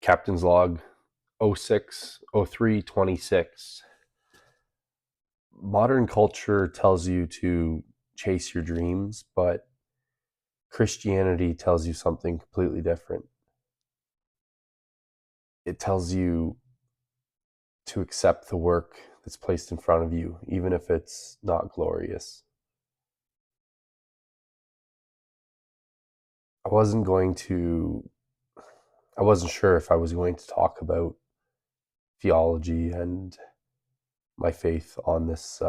Captain's log 06/03/26. Modern culture tells you to chase your dreams, but Christianity tells you something completely different. It tells you to accept the work that's placed in front of you, even if it's not glorious. I wasn't sure if I was going to talk about theology and my faith on this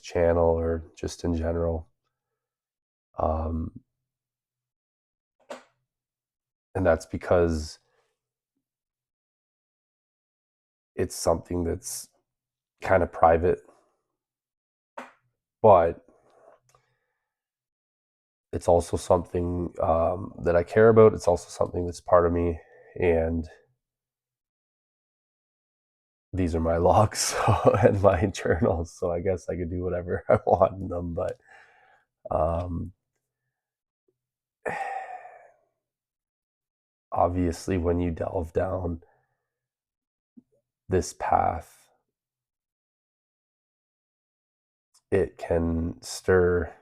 channel or just in general. And that's because it's something that's kind of private, but it's also something that I care about. It's also something that's part of me, and these are my logs and my journals, so I guess I could do whatever I want in them, but obviously when you delve down this path, it can stir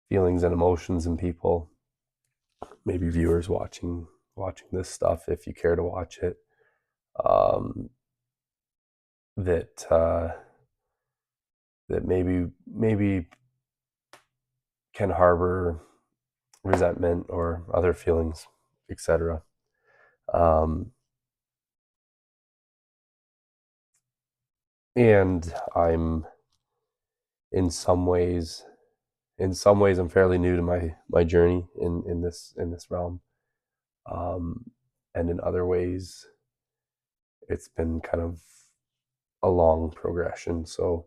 feelings and emotions in people, maybe viewers watching this stuff, if you care to watch it, that maybe can harbor resentment or other feelings, etc. And I'm in some ways I'm fairly new to my journey in this realm, and in other ways it's been kind of a long progression. So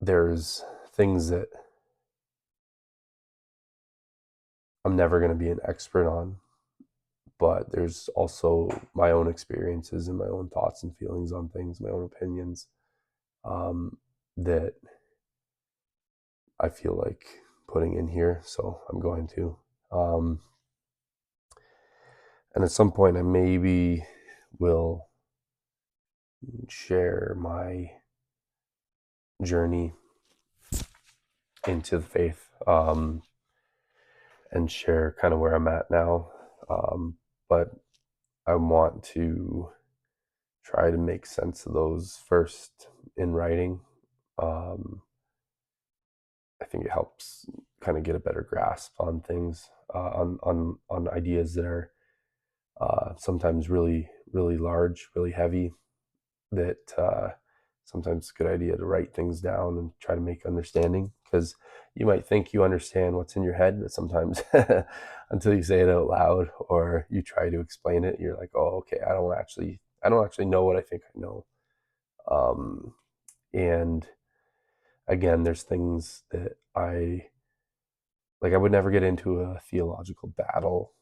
there's things that I'm never going to be an expert on, but there's also my own experiences and my own thoughts and feelings on things, my own opinions, that I feel like putting in here. So I'm going to. And at some point I maybe will share my journey into the faith, and share kind of where I'm at now. But I want to try to make sense of those first in writing. I think it helps kind of get a better grasp on things, on ideas that are sometimes really, really large, really heavy, that sometimes it's a good idea to write things down and try to make understanding, because you might think you understand what's in your head, but sometimes until you say it out loud or you try to explain it, you're like, oh, okay, I don't actually know what I think I know. And again, there's things that I would never get into a theological battle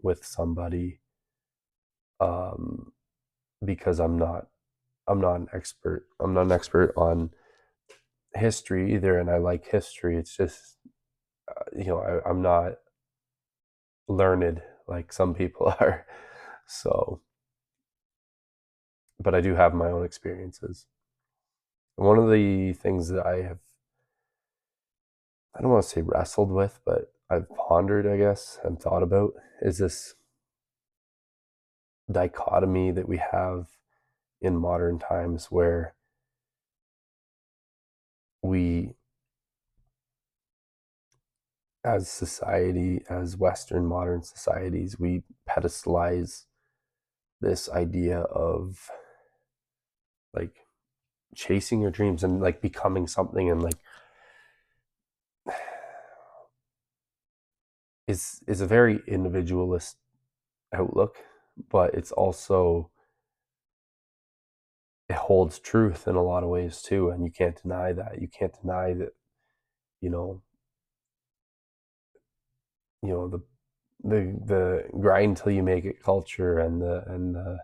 with somebody, because I'm not an expert. I'm not an expert on history either, and I like history. It's just, I'm not learned like some people are. So, but I do have my own experiences. And one of the things that I don't want to say wrestled with, but I've pondered, I guess, and thought about, is this dichotomy that we have in modern times, where we, as society, as Western modern societies, we pedestalize this idea of like chasing your dreams and like becoming something, and like is a very individualist outlook, but it's also, it holds truth in a lot of ways too, and you can't deny that. You can't deny that, you know, the grind till you make it culture, and the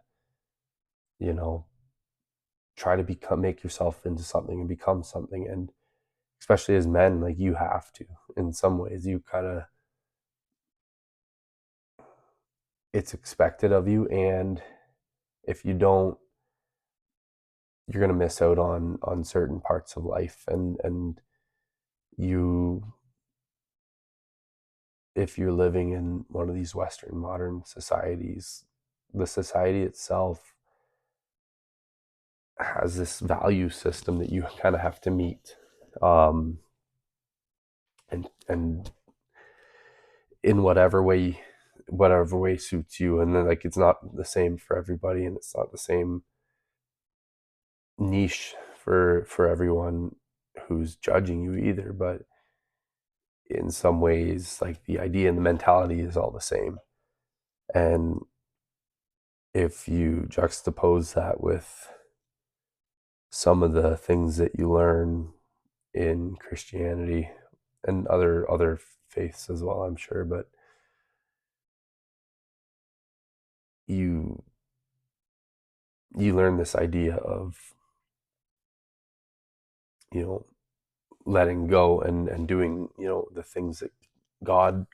you know, try to make yourself into something and become something. And especially as men, like, you have to, in some ways, you kind of it's expected of you, and if you don't, you're going to miss out on certain parts of life. And you, if you're living in one of these Western modern societies, the society itself has this value system that you kind of have to meet, um, and in whatever way suits you. And then, like, it's not the same for everybody, and it's not the same niche for everyone who's judging you either. But in some ways, like, the idea and the mentality is all the same. And if you juxtapose that with some of the things that you learn in Christianity and other faiths as well, I'm sure, but you you learn this idea of, you know, letting go and doing, the things that God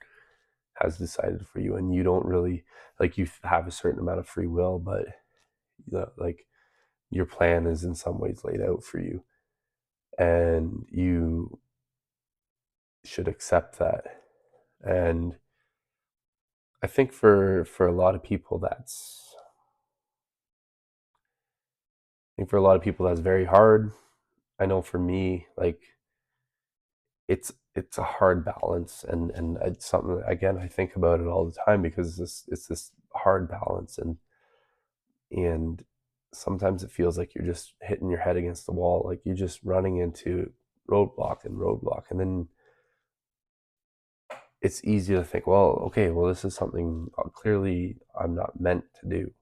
has decided for you. And you don't really, like, you have a certain amount of free will, but like, your plan is in some ways laid out for you, and you should accept that. And I think for a lot of people that's very hard. I know for me, like, it's a hard balance, and it's something that, again, I think about it all the time, because it's this hard balance. And sometimes it feels like you're just hitting your head against the wall, like you're just running into roadblock and roadblock. And then it's easy to think, well, okay, well, this is something clearly I'm not meant to do.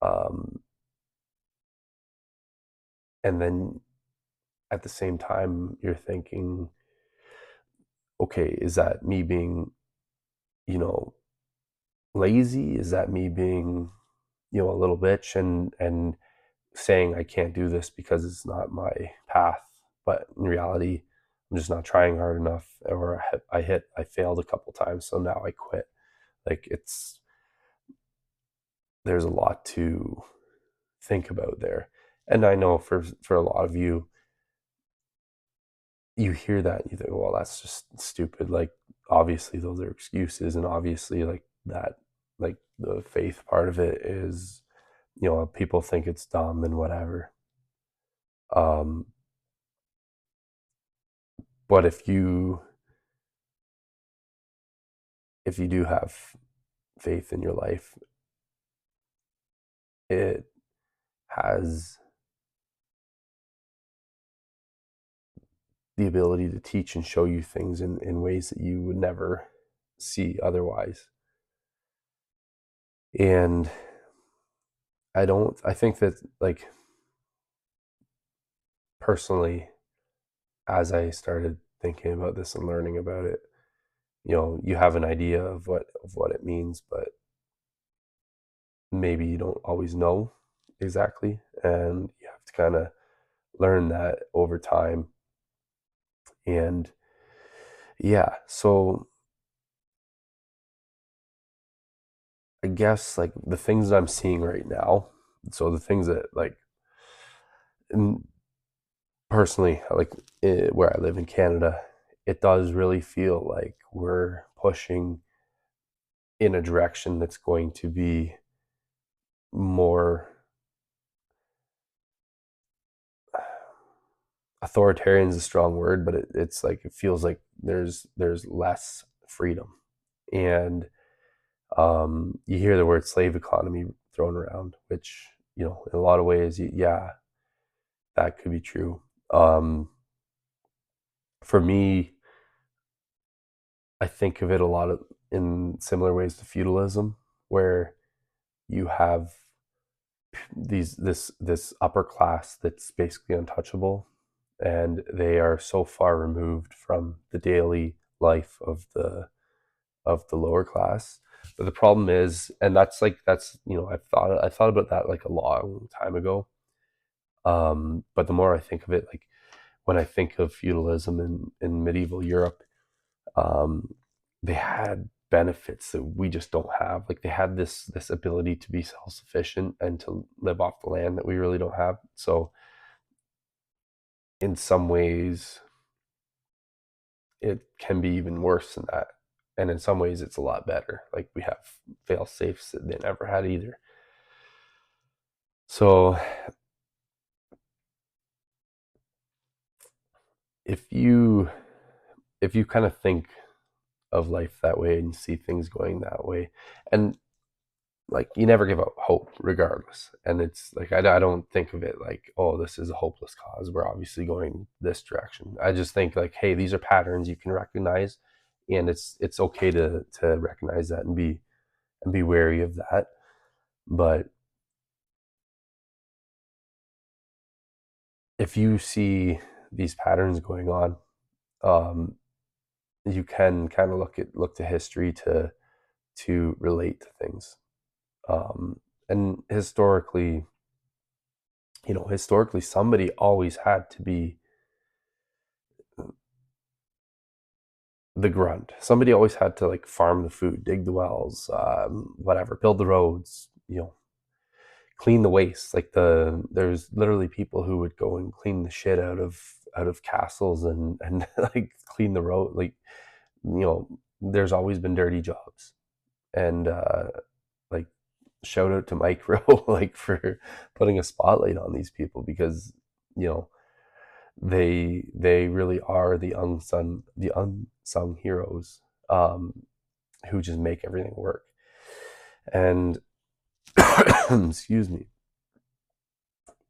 um, and then at the same time, you're thinking, okay, is that me being, you know lazy? Is that me being, a little bitch, and saying I can't do this because it's not my path? But in reality, I'm just not trying hard enough, or I failed a couple times, so now I quit. Like, there's a lot to think about there. And I know for a lot of you, you hear that and you think, well, that's just stupid. Like, obviously those are excuses, and obviously, like, that, like, the faith part of it is, people think it's dumb and whatever. Um, but if you do have faith in your life, it has the ability to teach and show you things in ways that you would never see otherwise. And I think that, like, personally, as I started thinking about this and learning about it, you have an idea of what it means, but maybe you don't always know exactly, and you have to kind of learn that over time. And yeah, so I guess, like, the things that I'm seeing right now, so the things that, like, personally, like, where I live in Canada, it does really feel like we're pushing in a direction that's going to be more authoritarian is a strong word, but it's like, it feels like there's less freedom. And you hear the word slave economy thrown around, which, in a lot of ways, yeah, that could be true. For me, I think of it a lot of in similar ways to feudalism, where you have this upper class that's basically untouchable, and they are so far removed from the daily life of the lower class. But the problem is, and that's, I thought about that, like, a long time ago. But the more I think of it, like, when I think of feudalism in medieval Europe, um, they had benefits that we just don't have. Like they had this ability to be self-sufficient and to live off the land that we really don't have. So in some ways it can be even worse than that. And in some ways it's a lot better. Like we have fail safes that they never had either. So if you kind of think of life that way and see things going that way, and like you never give up hope regardless, and it's like I don't think of it like, oh, this is a hopeless cause, we're obviously going this direction. I just think like, hey, these are patterns you can recognize, and it's okay to recognize that and be wary of that. But if you see these patterns going on, um, you can kind of look to history to relate to things. And historically somebody always had to be the grunt. Somebody always had to like farm the food, dig the wells, whatever, build the roads, clean the waste. Like there's literally people who would go and clean the shit out of castles and like clean the road. Like, there's always been dirty jobs. And like shout out to Mike Rowe like for putting a spotlight on these people, because you know they really are the unsung heroes, who just make everything work. And excuse me.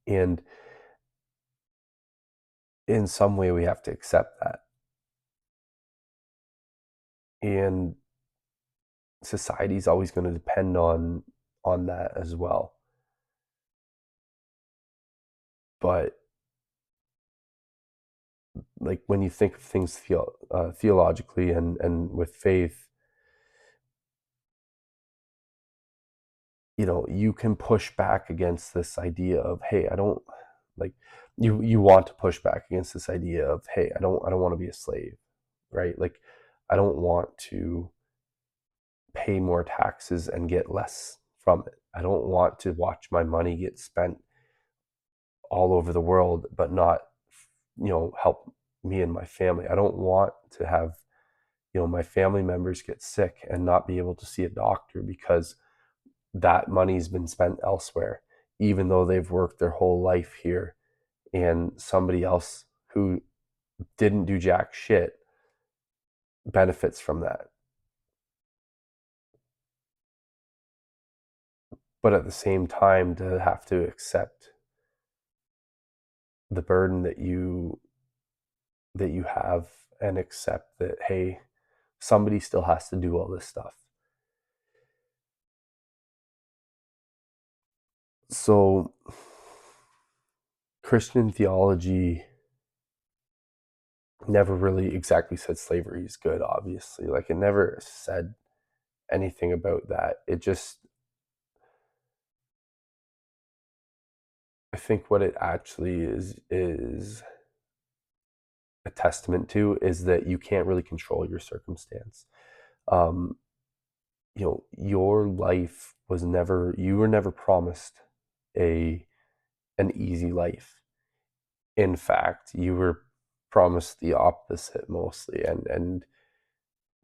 And in some way we have to accept that, and society's always going to depend on that as well. But like when you think of things theologically and with faith, you can push back against this idea of, hey, I don't like you want to push back against this idea of, hey, I don't want to be a slave, right? Like I don't want to pay more taxes and get less from it. I don't want to watch my money get spent all over the world but not help me and my family. I don't want to have my family members get sick and not be able to see a doctor because that money's been spent elsewhere, even though they've worked their whole life here, and somebody else who didn't do jack shit benefits from that. But at the same time, to have to accept the burden that you have, and accept that, hey, somebody still has to do all this stuff. So Christian theology never really exactly said slavery is good, obviously. Like it never said anything about that. It just, I think what it actually is a testament to is that you can't really control your circumstance. Um, your life was never, you were never promised a an easy life. In fact, you were promised the opposite mostly, and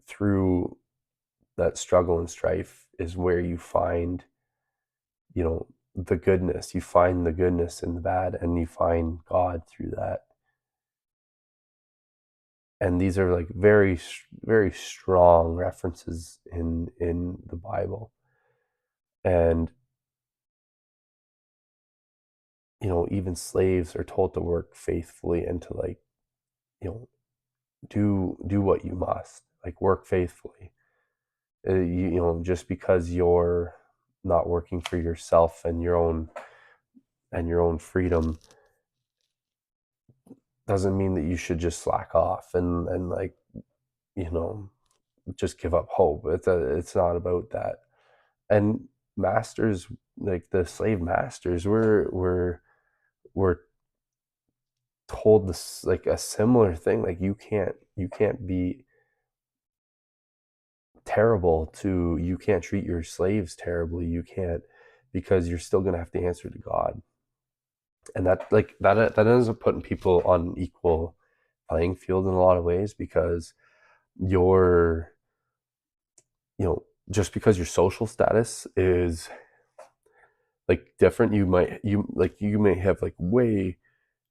through that struggle and strife is where you find, the goodness. You find the goodness in the bad, and you find God through that. And these are like very, very strong references in the Bible. And even slaves are told to work faithfully and to like, do what you must, like work faithfully. Just because you're not working for yourself and your own freedom doesn't mean that you should just slack off and like, you know just give up hope. It's not about that. And masters, like the slave masters, were told this, like a similar thing, like you can't be terrible to you can't treat your slaves terribly, you can't, because you're still going to have to answer to God. And that ends up putting people on equal playing field in a lot of ways, because your just because your social status is like different, you may have like way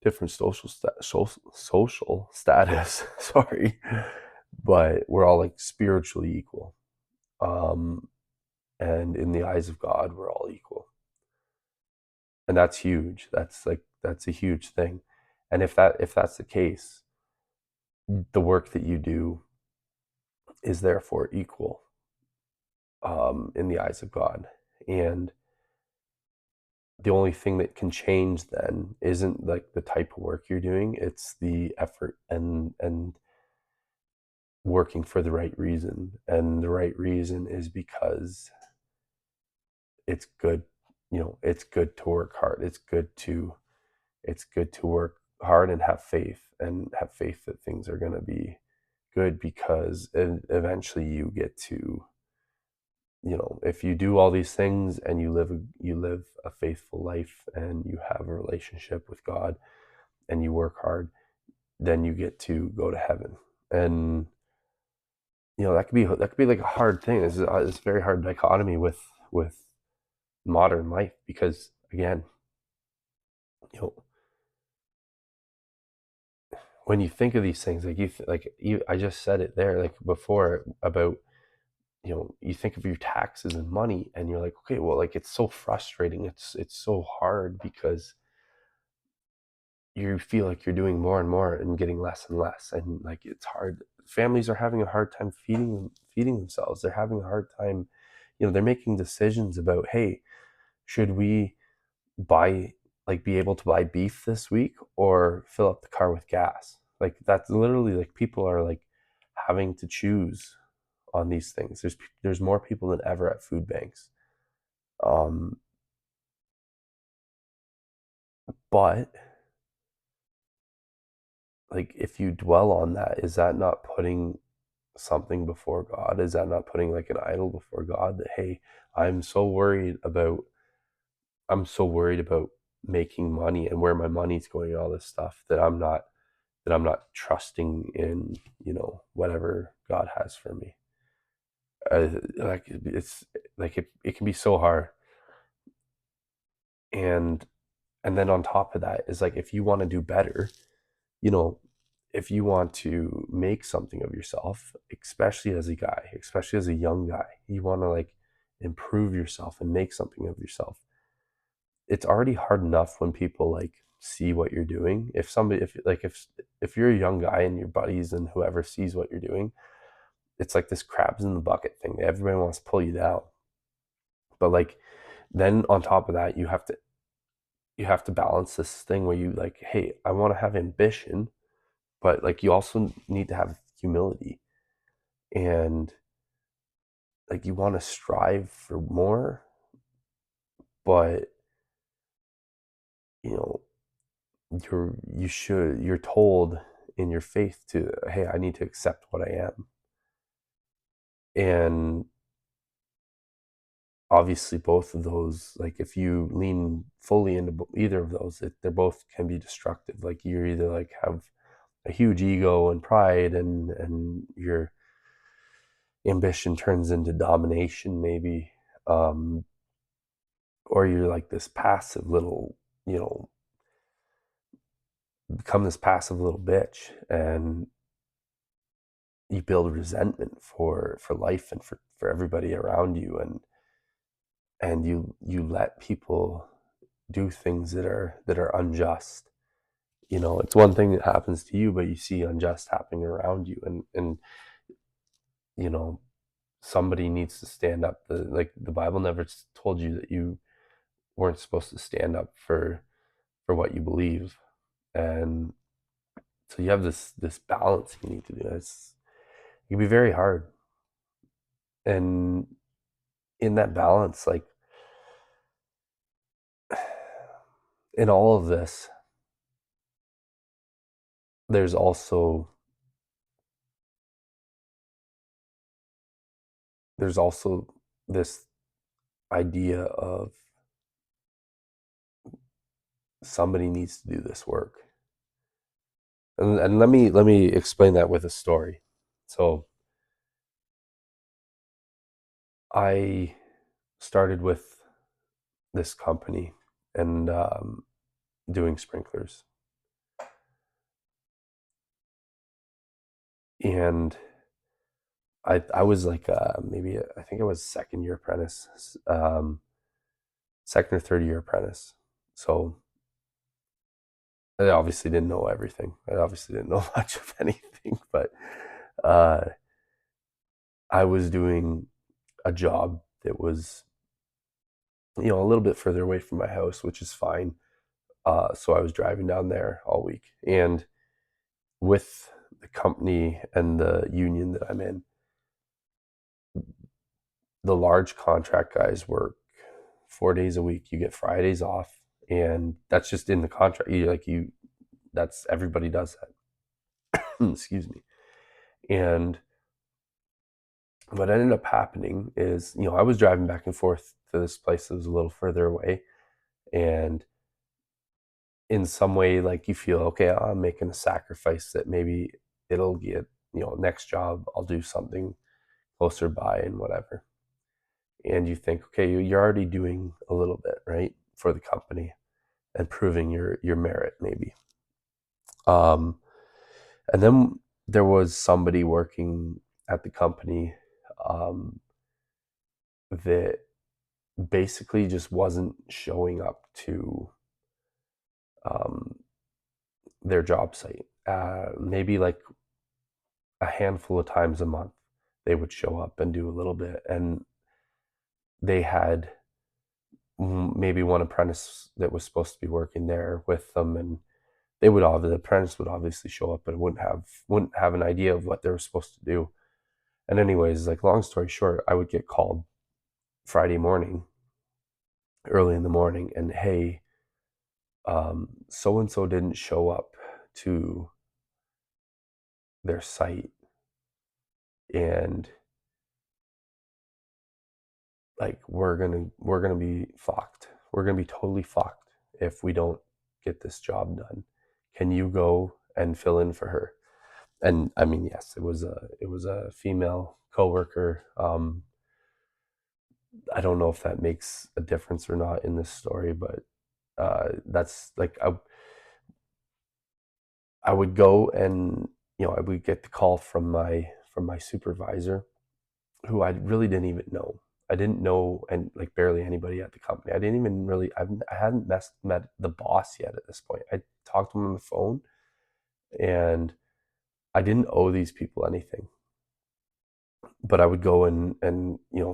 different social status sorry, but we're all like spiritually equal. um and in the eyes of God we're all equal, and that's huge. That's a huge thing. And if that's the case, the work that you do is therefore equal, in the eyes of God. And the only thing that can change then isn't like the type of work you're doing, it's the effort and working for the right reason. And the right reason is because it's good. It's good to work hard. It's good to work hard and have faith that things are going to be good, because eventually you get to, if you do all these things and you live a faithful life and you have a relationship with God and you work hard, then you get to go to heaven. And that could be like a hard thing. It's a very hard dichotomy with modern life, because again, you know when you think of these things, like I just said it there like before about, you think of your taxes and money and you're like, okay, well, like it's so frustrating, it's so hard, because you feel like you're doing more and more and getting less and less, and like it's hard. Families are having a hard time feeding themselves. They're having a hard time, they're making decisions about, hey, should we buy be able to buy beef this week or fill up the car with gas? Like that's literally, like, people are like having to choose on these things. There's more people than ever at food banks. um but like, if you dwell on that, is that not putting something before God? Is that not putting like an idol before God, that, hey, I'm so worried about I'm so worried about making money and where my money's going and all this stuff, that I'm not trusting in, whatever God has for me. Like it's like it can be so hard. And and then on top of that is, like, if you want to do better, you know if you want to make something of yourself, especially as a guy, especially as a young guy, you want to like improve yourself and make something of yourself. It's already hard enough when people like see what you're doing. If you're a young guy and your buddies and whoever sees what you're doing, it's like this crabs in the bucket thing. Everybody wants to pull you down. But like, then on top of that, you have to balance this thing where you like, hey, I want to have ambition, but like you also need to have humility. And like, you want to strive for more, but you know you're told in your faith to, hey, I need to accept what I am. And obviously both of those, like, if you lean fully into either of those, they're both can be destructive. Like, you're either like have a huge ego and pride, and your ambition turns into domination maybe, um or you're like this passive little, you know become this passive little bitch, and you build resentment for life and for everybody around you, and you let people do things that are unjust. It's one thing that happens to you, but you see unjust happening around you, and you know somebody needs to stand up. The Bible never told you that you weren't supposed to stand up for what you believe. And so you have this balance you need to do. It can be very hard. And in that balance, like, in all of this, there's also there's also this idea of somebody needs to do this work. And let me explain that with a story. So I started with this company and doing sprinklers, and I was like maybe I think I was second year apprentice, second or third year apprentice. So I obviously didn't know everything. I obviously didn't know much of anything, but uh, I was doing a job that was, a little bit further away from my house, which is fine. So I was driving down there all week, and with the company and the union that I'm in, the large contract guys work 4 days a week. You get Fridays off, and that's just in the contract. That's everybody does that. Excuse me. And what ended up happening is, I was driving back and forth to this place that was a little further away, and in some way, like, you feel, okay, I'm making a sacrifice that maybe it'll get, next job I'll do something closer by and whatever. And you think, okay, you're already doing a little bit, right, for the company and proving your merit maybe. Um, and then there was somebody working at the company um, that basically just wasn't showing up to um, their job site. Maybe like a handful of times a month, they would show up and do a little bit. And they had maybe one apprentice that was supposed to be working there with them, and the apprentice would obviously show up and wouldn't have an idea of what they were supposed to do. And anyways, like, long story short, I would get called Friday morning, early in the morning, and hey, so and so didn't show up to their site, and like, we're gonna be fucked. We're gonna be totally fucked if we don't get this job done. Can you go and fill in for her? And I mean, yes, it was a female coworker. I don't know if that makes a difference or not in this story, but that's like, I would go, and I would get the call from my supervisor, who I really didn't even know. I didn't know, and like, barely anybody at the company. I didn't even really. I hadn't met the boss yet at this point. I talked to him on the phone, and I didn't owe these people anything. But I would go and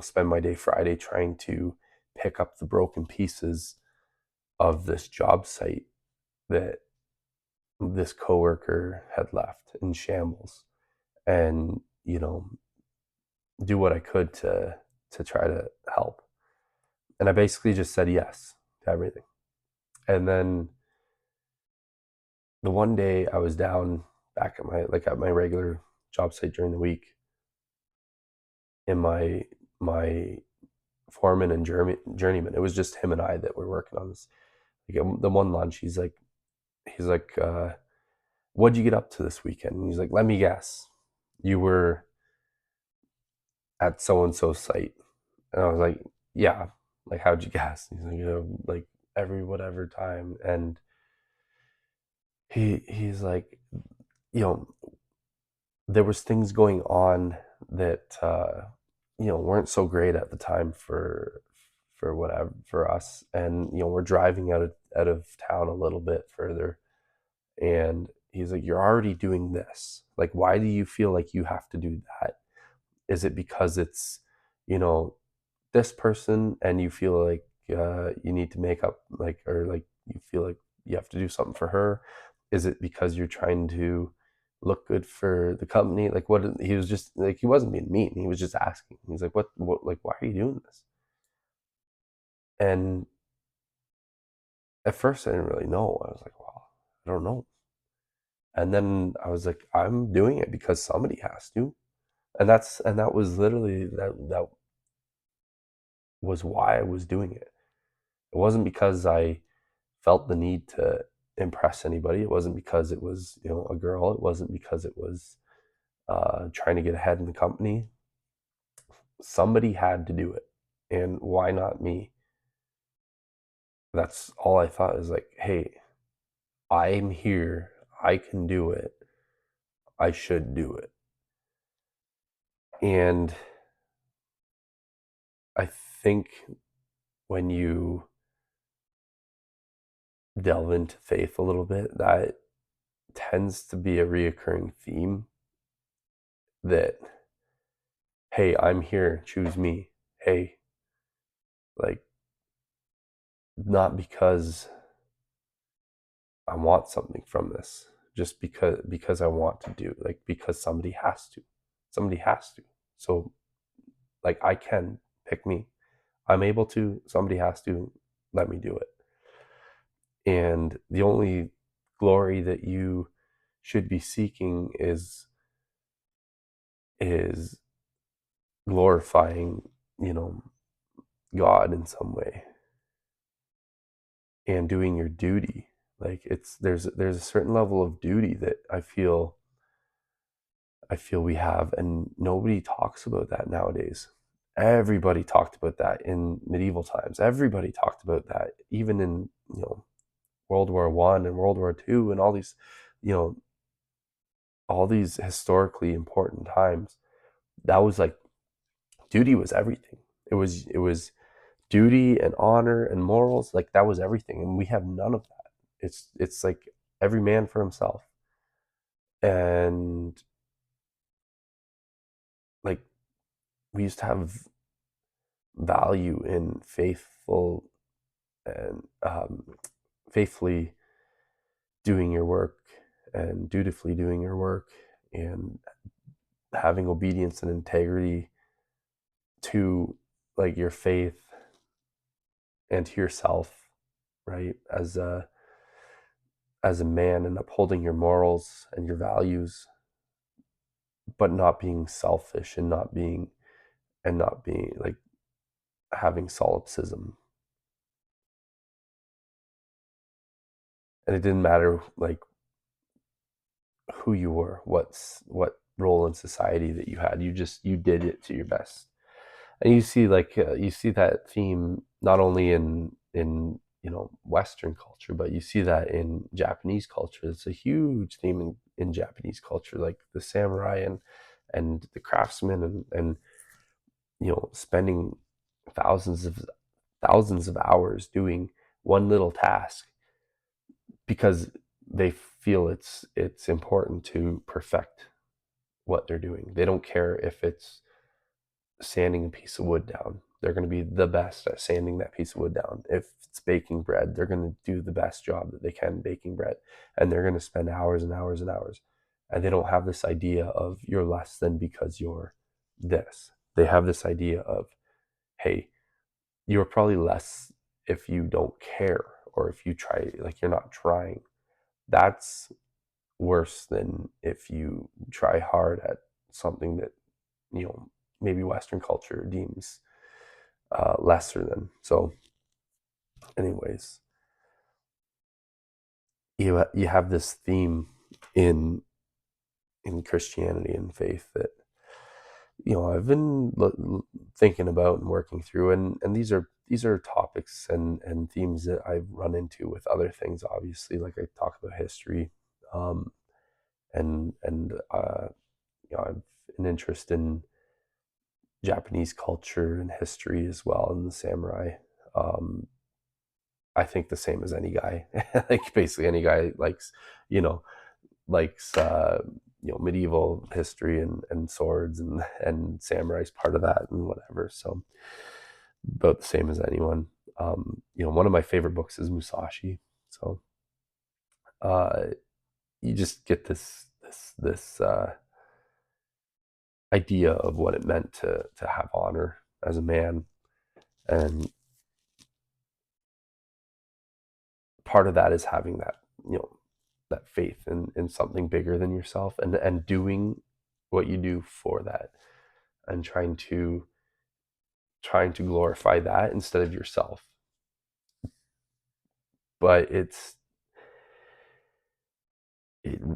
spend my day Friday trying to pick up the broken pieces of this job site that this coworker had left in shambles, and do what I could to try to help. And I basically just said yes to everything. And then the one day I was down back at my regular job site during the week, in my foreman and journeyman, it was just him and I that were working on this. Like, the one lunch, he's like, what'd you get up to this weekend? And he's like, let me guess, you were at so and so site. And I was like, yeah. Like, how'd you guess? He's like, like, every whatever time. And he's like, you know, there was things going on that weren't so great at the time for whatever, for us. And we're driving out of town a little bit further, and he's like, you're already doing this, like, why do you feel like you have to do that? Is it because it's you know this person, and you feel like you need to make up, like, or like, you feel like you have to do something for her? Is it because you're trying to look good for the company? Like, what? He was just like, he wasn't being mean, he was just asking. He's like, what, like, why are you doing this? And at first I didn't really know. I was like, well, I don't know. And then I was like, I'm doing it because somebody has to. and that was literally that was why I was doing it. It wasn't because I felt the need to impress anybody. It wasn't because it was, a girl. It wasn't because it was trying to get ahead in the company. Somebody had to do it, and why not me? That's all I thought, is like, hey, I'm here. I can do it. I should do it. And I think when you delve into faith a little bit, that tends to be a reoccurring theme, that, hey, I'm here, choose me. Hey, like, not because I want something from this, just because I want to do, like, because somebody has to. Somebody has to. So, like, I can pick me. I'm able to, somebody has to let me do it. And the only glory that you should be seeking is glorifying, you know, God in some way, and doing your duty. Like, there's a certain level of duty that I feel we have, and nobody talks about that nowadays. Everybody talked about that in medieval times. Everybody talked about that even in, World War One and World War Two and you know, all these historically important times. That was like, duty was everything. It was duty and honor and morals. Like, that was everything, and we have none of that. It's like every man for himself, and like, we used to have value in faithful and faithfully doing your work, and dutifully doing your work, and having obedience and integrity to, like, your faith and to yourself, right? As a man, and upholding your morals and your values, but not being selfish, and not being like having solipsism. And it didn't matter, like, who you were, what role in society that you had. You did it to your best. And you see that theme not only in Western culture, but you see that in Japanese culture. It's a huge theme in Japanese culture, like the samurai and the craftsmen, and spending thousands of thousands of hours doing one little task, because they feel it's important to perfect what they're doing. They don't care if it's sanding a piece of wood down. They're going to be the best at sanding that piece of wood down. If it's baking bread, they're going to do the best job that they can baking bread, and they're going to spend hours and hours and hours. And they don't have this idea of, you're less than because you're this. They have this idea of, hey, you're probably less if you don't care, or if you try, like, you're not trying. That's worse than if you try hard at something that, maybe Western culture deems lesser than. So, anyways, you have this theme in Christianity and faith that, I've been thinking about and working through, and these are topics and themes that I've run into with other things. Obviously, like, I talk about history, um, and I've an interest in Japanese culture and history as well, and the samurai. Um, I think the same as any guy, like, basically any guy you know, likes medieval history and swords, and samurai's part of that and whatever. So, about the same as anyone. One of my favorite books is Musashi. So, uh, you just get this idea of what it meant to have honor as a man, and part of that is having that, that faith in something bigger than yourself, and doing what you do for that, and trying to glorify that instead of yourself. But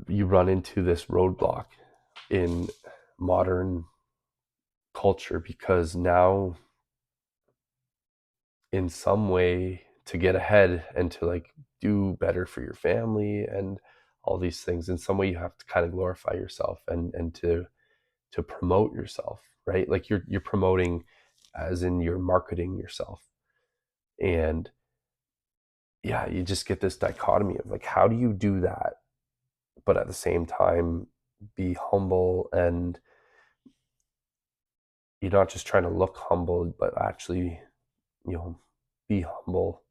you run into this roadblock in modern culture, because now, in some way, to get ahead and to like do better for your family and all these things, in some way you have to kind of glorify yourself, and to promote yourself, right? Like you're promoting, as in you're marketing yourself. And yeah, you just get this dichotomy of like, how do you do that but at the same time be humble, and you're not just trying to look humble but actually, you know, be humble,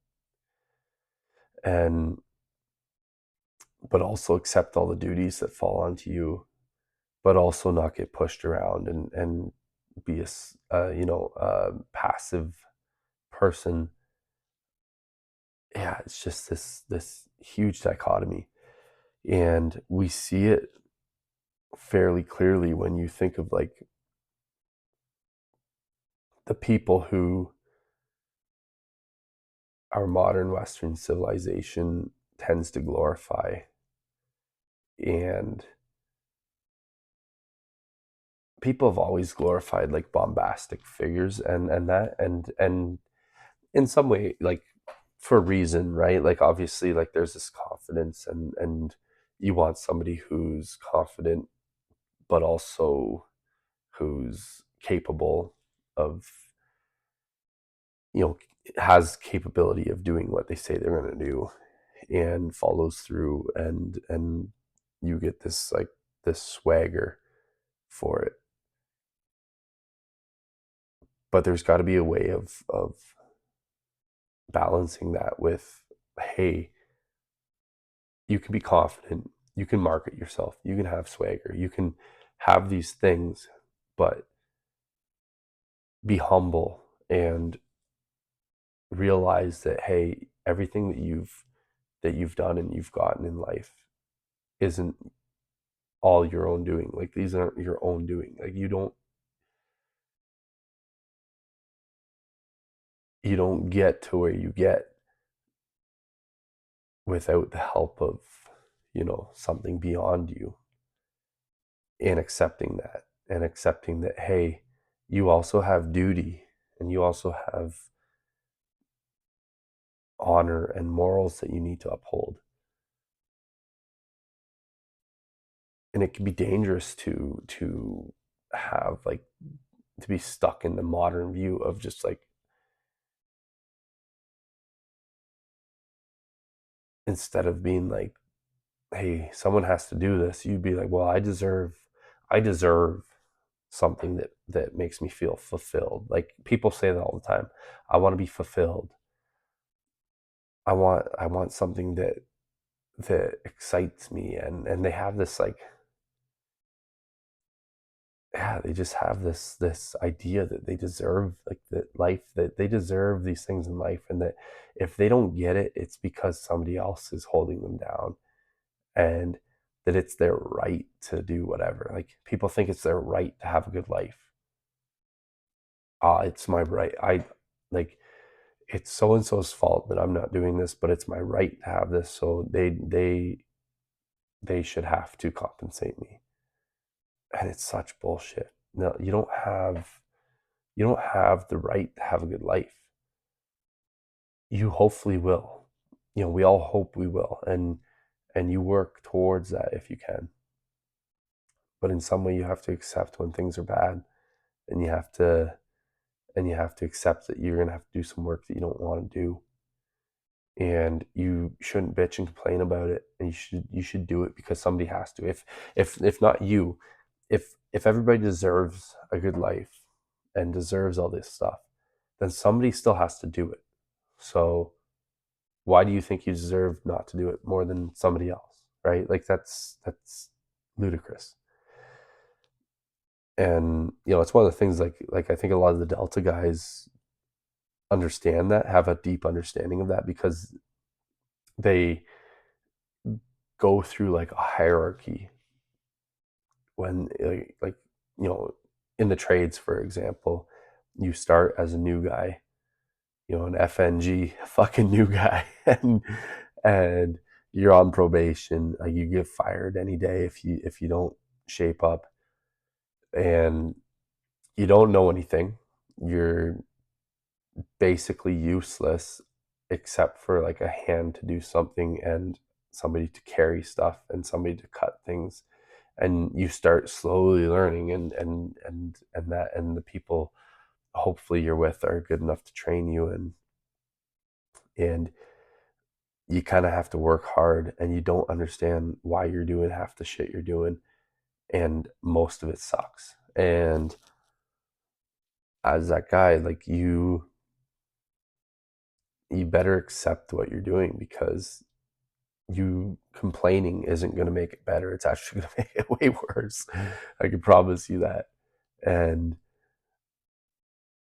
and but also accept all the duties that fall onto you, but also not get pushed around, and be a passive person. Yeah, it's just this huge dichotomy, and we see it fairly clearly when you think of like the people who our modern Western civilization tends to glorify. And people have always glorified like bombastic figures, and in some way, like, for a reason, right? Like obviously, like there's this confidence, and you want somebody who's confident but also who's capable of, you know, has capability of doing what they say they're going to do, and follows through, and you get this like this swagger for it. But there's got to be a way of balancing that with, hey, you can be confident, you can market yourself, you can have swagger, you can have these things, but be humble and realize that, hey, everything that you've done and you've gotten in life isn't all your own doing. Like these aren't your own doing. Like you don't get to where you get without the help of, something beyond you. And accepting that, hey, you also have duty, and you also have honor and morals that you need to uphold. And it can be dangerous to have like to be stuck in the modern view of just like, instead of being like, hey, someone has to do this, you'd be like, well, I deserve something that makes me feel fulfilled. Like people say that all the time. I want to be fulfilled. I want something that excites me, and they have this like, yeah, they just have this idea that they deserve like that life, that they deserve these things in life, and that if they don't get it, it's because somebody else is holding them down, and that it's their right to do whatever. Like people think it's their right to have a good life. It's my right. I like, it's so and so's fault that I'm not doing this, but it's my right to have this, so they should have to compensate me. And it's such bullshit. No, you don't have the right to have a good life. You hopefully will. We all hope we will, and you work towards that if you can. But in some way you have to accept when things are bad, and you have to accept that you're going to have to do some work that you don't want to do. And you shouldn't bitch and complain about it, and you should do it because somebody has to. If not you, if everybody deserves a good life and deserves all this stuff, then somebody still has to do it. So why do you think you deserve not to do it more than somebody else, right? Like that's ludicrous. And it's one of the things, like I think a lot of the Delta guys understand that, have a deep understanding of that, because they go through like a hierarchy when you know, in the trades, for example, you start as a new guy, you know, an FNG, fucking new guy, and you're on probation. Like, you get fired any day if you don't shape up, and you don't know anything. You're basically useless, except for like a hand to do something and somebody to carry stuff and somebody to cut things. And you start slowly learning, and the people hopefully you're with are good enough to train you, and you kind of have to work hard, and you don't understand why you're doing half the shit you're doing, and most of it sucks. And as that guy, like, you better accept what you're doing, because you complaining isn't going to make it better. It's actually going to make it way worse. I can promise you that. And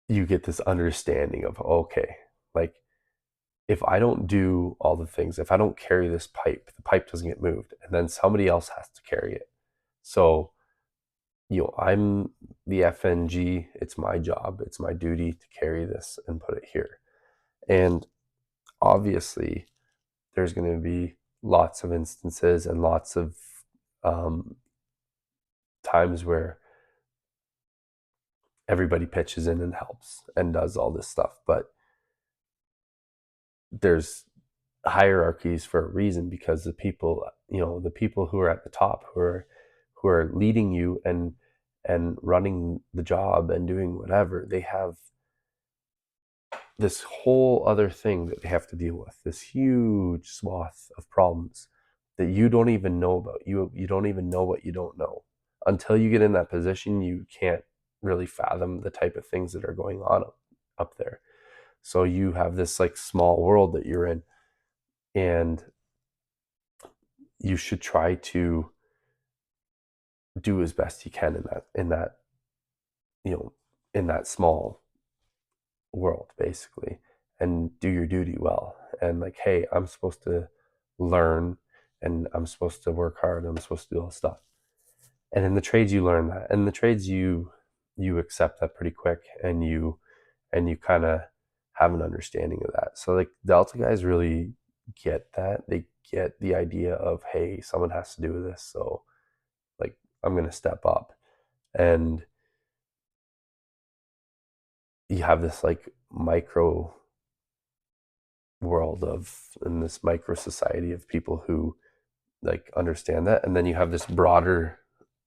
you get this understanding of, okay, like, if I don't do all the things, if I don't carry this pipe, the pipe doesn't get moved, and then somebody else has to carry it. So, you know, I'm the FNG. It's my job. It's my duty to carry this and put it here. And obviously, there's going to be lots of instances and lots of um, times where everybody pitches in and helps and does all this stuff. But there's hierarchies for a reason, because the people, you know, the people who are at the top, who are leading you and running the job and doing whatever, they have this whole other thing that they have to deal with, this huge swath of problems that you don't even know about. You don't even know what you don't know. Until you get in that position, you can't really fathom the type of things that are going on up there. So you have this like small world that you're in, and you should try to do as best you can in that you know, in that small world, basically, and do your duty well. And like, hey, I'm supposed to learn, and I'm supposed to work hard, and I'm supposed to do all this stuff. And in the trades you learn that. In the trades you accept that pretty quick, and you kind of have an understanding of that. So like, Delta guys really get that. They get the idea of, hey, someone has to do this, so like, I'm going to step up. And you have this like micro world of, in this micro society of people who like understand that, and then you have this broader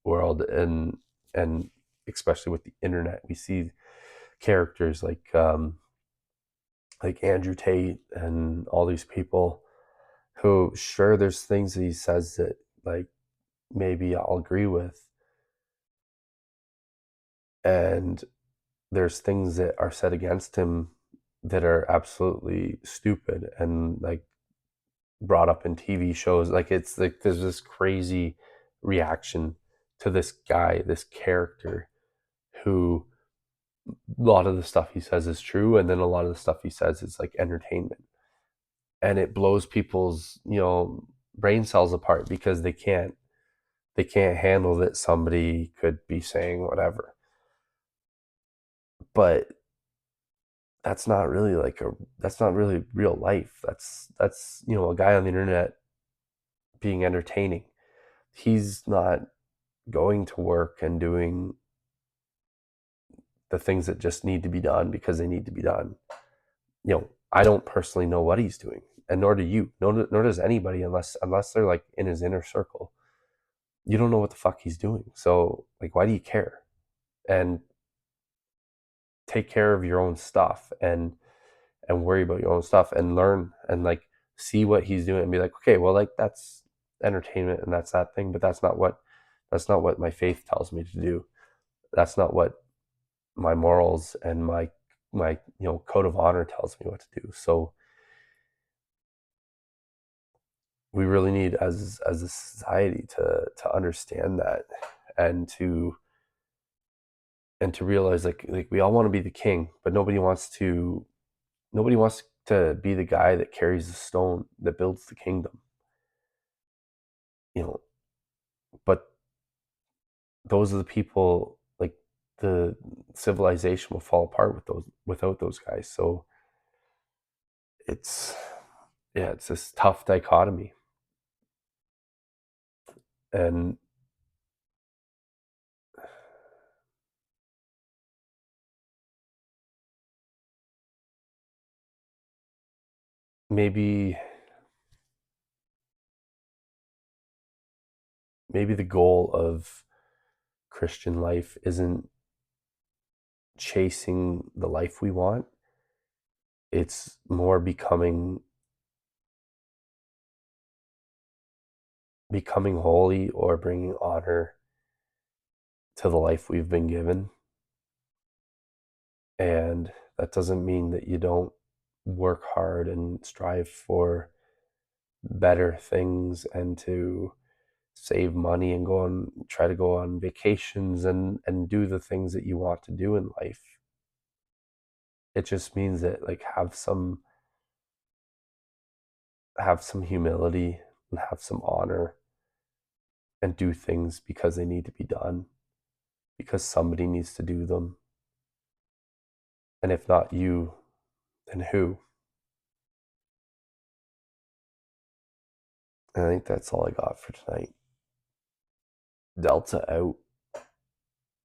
world, and especially with the internet, we see characters like Andrew Tate and all these people who, sure, there's things that he says that like maybe I'll agree with, and there's things that are said against him that are absolutely stupid and like brought up in TV shows. Like, it's like there's this crazy reaction to this guy, this character, who, a lot of the stuff he says is true, and then a lot of the stuff he says is like entertainment, and it blows people's, you know, brain cells apart, because they can't handle that somebody could be saying whatever. But that's not really real life. That's you know, a guy on the internet being entertaining. He's not going to work and doing the things that just need to be done because they need to be done. You know, I don't personally know what he's doing, and nor do you. Nor does anybody, unless they're like in his inner circle. You don't know what the fuck he's doing. So like, why do you care? And take care of your own stuff, and worry about your own stuff, and learn, and like, see what he's doing and be like, okay, well, like, that's entertainment and that's that thing, but that's not what my faith tells me to do. That's not what my morals and my you know, code of honor tells me what to do. So we really need, as a society, to understand that, and to realize, like we all want to be the king, but nobody wants to be the guy that carries the stone that builds the kingdom, you know. But those are the people, like, the civilization will fall apart without those guys. So it's, yeah, it's this tough dichotomy. And maybe the goal of Christian life isn't chasing the life we want. It's more becoming holy, or bringing honor to the life we've been given. And that doesn't mean that you don't work hard and strive for better things, and to save money and try to go on vacations and do the things that you want to do in life. It just means that, like, have some humility and have some honor, and do things because they need to be done, because somebody needs to do them. And if not you, then who? And I think that's all I got for tonight. Delta out.